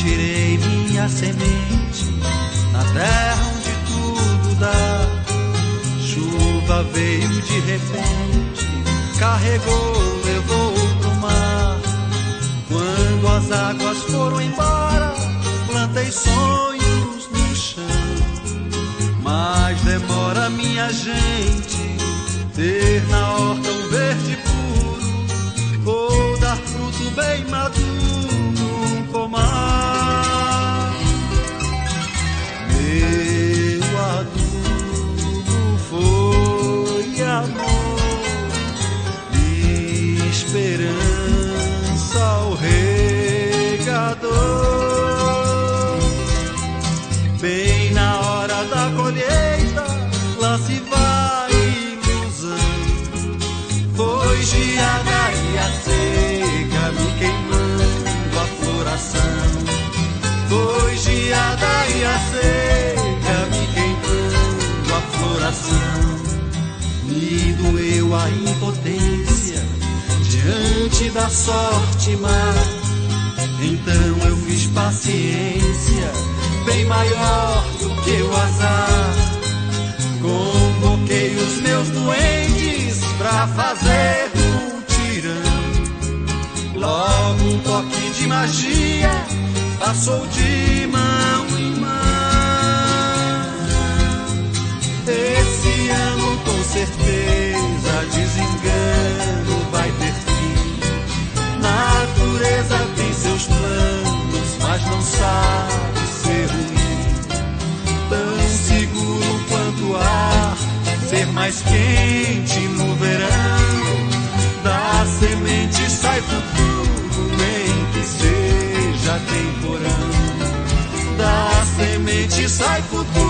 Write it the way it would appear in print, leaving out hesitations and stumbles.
tirei minha semente na terra onde tudo dá. Chuva veio de repente, carregou, levou pro mar. Quando as águas foram embora, plantei sonhos no chão. Mas demora, minha gente, ter na horta um verde puro, ou dar fruto bem maduro, um pomar. Meu adubo foi amor, esperança ao regador. Bem na hora da colheita, lá se vai ilusão. Foi geada e a seca me queimando a floração. Foi geada e a seca me queimando a floração. Me doeu a impotência diante da sorte má. Então eu fiz paciência, bem maior do que o azar. Convoquei os meus duendes pra fazer mutirão. Logo um toque de magia passou de mão em mão. Esse ano com certeza desengano vai ter fim. Natureza tem seus planos, mas não sabe ser ruim. Tão seguro quanto o ar, ser mais quente no verão. Da semente sai futuro, nem que seja temporão. Da semente sai futuro.